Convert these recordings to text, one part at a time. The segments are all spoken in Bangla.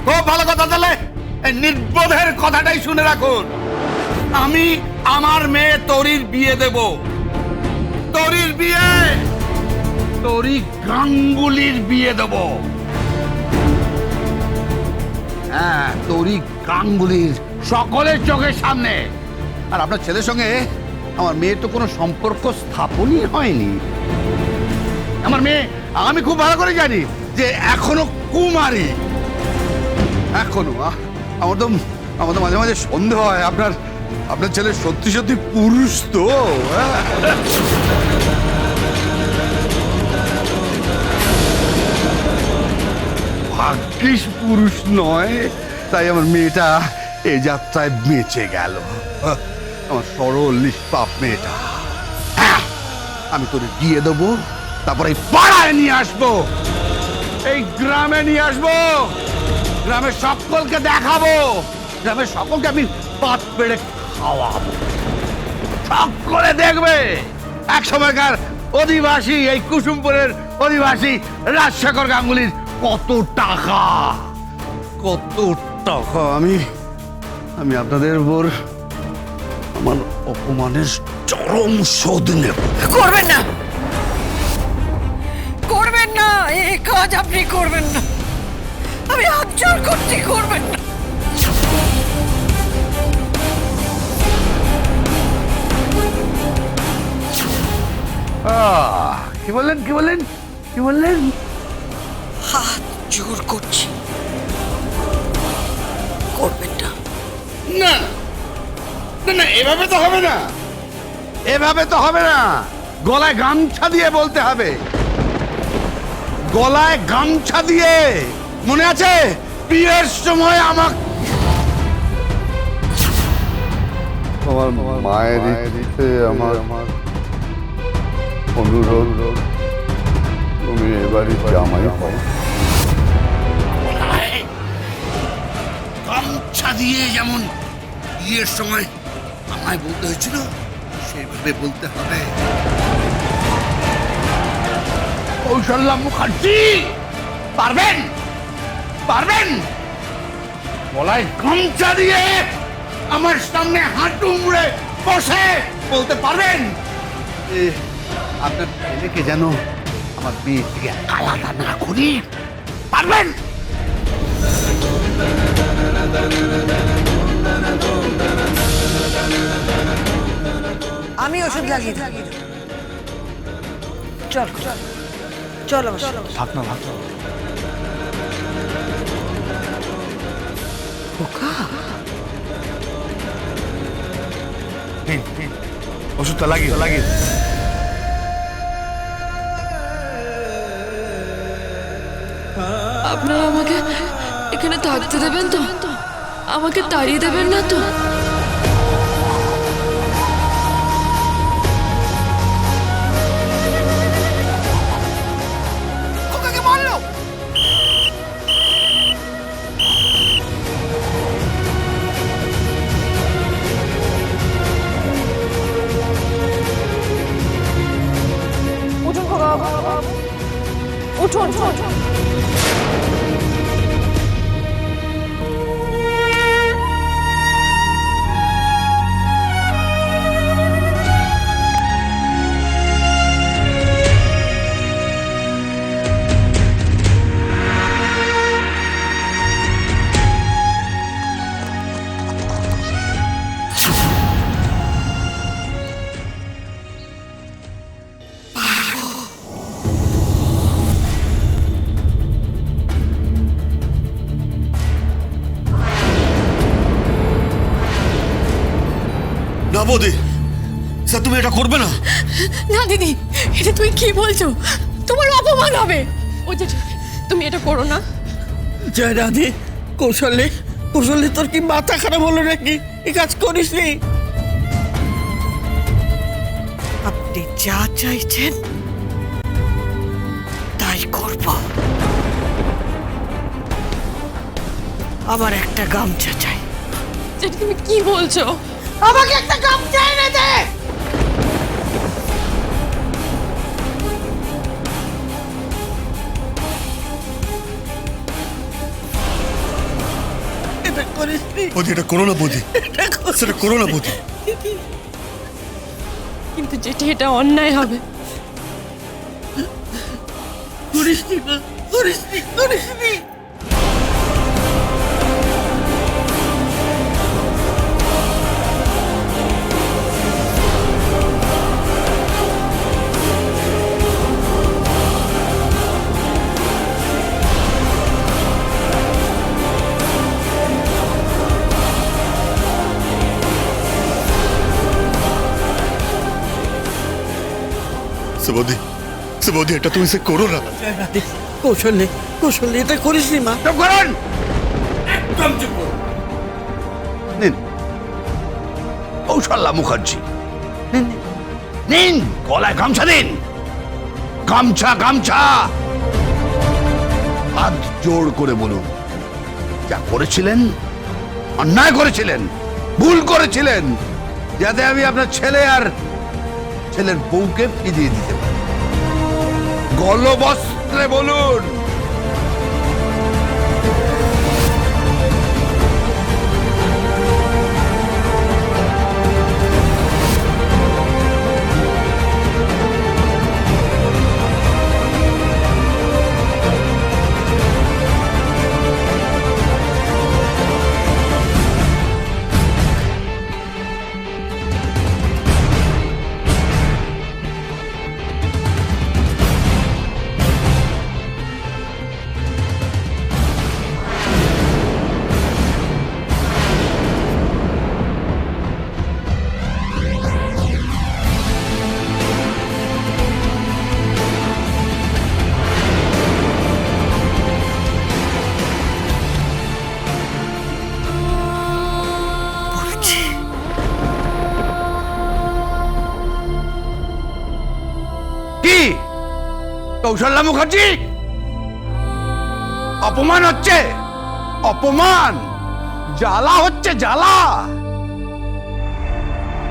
খুব ভালো কথা। তাহলে এই নির্বোধের কথাটাই শুনে রাখুন, আমি আমার মেয়ে তরির বিয়ে দেব। তরির বিয়ে, তরি গাঙ্গুলির বিয়ে দেব। হ্যাঁ, তরি গাঙ্গুলির, সকলের চোখের সামনে। আর আপনার ছেলের সঙ্গে আমার মেয়ের তো কোনো সম্পর্ক স্থাপনই হয়নি। আমার মেয়ে, আমি খুব ভালো করে জানি যে এখনো কুমারী। এখনো আমার তো মাঝে মাঝে সন্দেহ হয় আপনার ছেলে সত্যি সত্যি পুরুষ তো। ভাগ্যিস পুরুষ নয়, তাই আমার মেয়েটা এই যাত্রায় বেঁচে গেল। আমার সরল নিষ্পাপ মেয়েটা। হ্যাঁ, আমি তোর দিয়ে দেবো, তারপরে এই পাড়ায় নিয়ে আসবো, এই গ্রামে নিয়ে আসবো, গ্রামের সকলকে দেখাবো, গ্রামের সকলকে আমি পাত পেড়ে খাওয়াবো। সকলে দেখবে এক সময়কার অধিবাসী, এই কুসুমপুরের অধিবাসী রাজশেখর গাঙ্গুলির কত টাকা, কত টাকা। আমি আপনাদের উপর আমার অপমানের চরম শোধ নেব। করবেন না, করবেন না, এই কাজ আপনি করবেন না। আমি হাত জোর করছি, করবেন না। কি বললেন, কি বললেন, কি বললেন? হাত জোর করছি, করবেন না। না না না, এভাবে তো হবে না, এভাবে তো হবে না। গলায় গামছা দিয়ে বলতে হবে, গলায় গামছা দিয়ে। মনে আছে বিয়ের সময় আমার মায়ের ইচ্ছে, আমার অনুরোধ, তুমি এবারই জামাই হও। গামছা দিয়ে যেমন বিয়ের সময় আমায় বলতে হয়েছিল, সেইভাবে বলতে হবে। কৌশল্যা মুখার্জি, পারবেন? পারবেন? গলায় গামছা দিয়ে আমার সামনে হাঁটু মুড়ে বসে বলতে পারবেন আপনার ছেলেকে যেন আমার মেয়ে থেকে আলাদা না করি? পারবেন? আমি ওষুধ লাগিয়ে দেব। চল চল চল, আমার সাথে। ভাগ না, ভাগ না। খোকা, ওষুধটা লাগিয়ে লাগিয়ে। আপনারা আমাকে এখানে থাকতে দেবেন তো? আমাকে তাড়িয়ে দেবেন না তো? খোকাকে মারলো। উঠুন খোকা, উঠুন উঠুন। না বৌদি, স্যার তুমি এটা করবে না। না দিদি, এটা তুই কি বলছো? তোমার অপমান হবে। ওই যে তুমি এটা করো না। জয় রাধে। কৌশলে, কৌশলে তোর কি মাথা খারাপ হলো নাকি? এই কাজ করিস নি। আপনি যা চাইছেন তাই করব। আমার একটা গামছা চাই। যেটা তুমি কি বলছো? আমাকে একটা গামছা এনে দে। করিস নি। বৌদি এটা করো না বৌদি, এটা করিস সেটা করো না বৌদি। কিন্তু যেটা এটা অন্যায় হবে। করিস নি মা, করিস নি, করিস নি। সে বৌদি এটা তুমি সে করো না। জয় রাধে, কৌশলে কৌশলে এটা করিস নি মা। চুপ করুন। একদম চুপ কর। নিন কৌশল্যা মুখার্জি, নিন নিন, নিন গলায় গামছা দিন, গামছা গামছা। হাত জোড় করে বলুন যা করেছিলেন অন্যায় করেছিলেন, ভুল করেছিলেন, যাতে আমি আপনার ছেলে আর ছেলের বউকে ফিরিয়ে দিতে পারি। গলবস্ত্রে বলুন। কি কৌশল্যা মুখার্জি, অপমান হচ্ছে, অপমান, জ্বালা হচ্ছে, জ্বালা।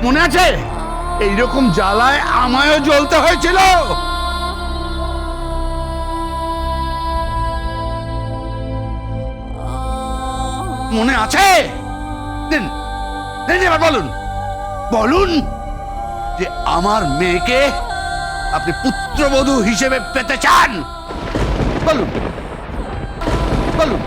মনে আছে এইরকম জ্বালায় আমায়ও জ্বলতে হয়েছিল। মনে আছে? দিন দিন, এবার বলুন, বলুন যে আমার মেয়েকে আপনি পুত্রবধূ হিসেবে পেতে চান। বলুন বলুন।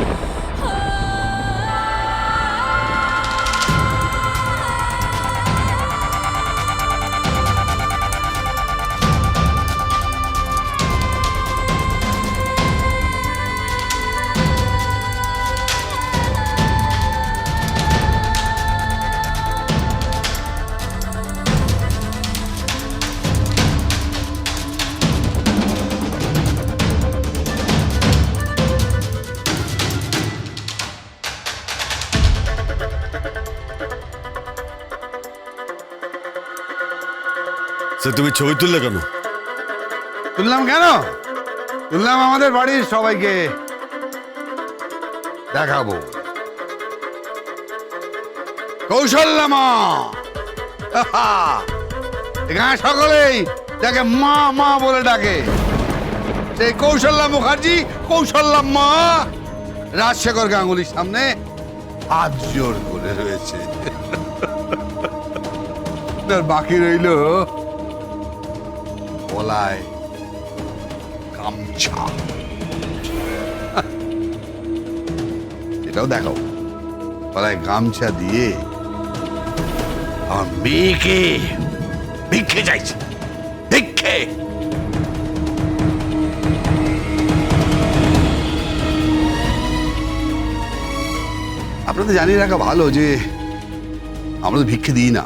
সে তুমি ছবি তুললে কেন? তুললাম কেন? তুললাম আমাদের বাড়ির সবাইকে দেখাবো। কৌশল্যা মা, এখানে সকলেই যাকে মা মা বলে ডাকে, সেই কৌশল্যা মুখার্জি, কৌশল্যা মা রাজশেখর গাঙ্গুলির সামনে হাত জোর করে রয়েছে। আর বাকি রইল গলায় গামছা। এটাও দেখাও, গলায় গামছা দিয়ে আমার মেয়েকে ভিক্ষে চাইছে, ভিক্ষে। আপনাদের জানিয়ে রাখা ভালো যে আমরা তো ভিক্ষে দিই না।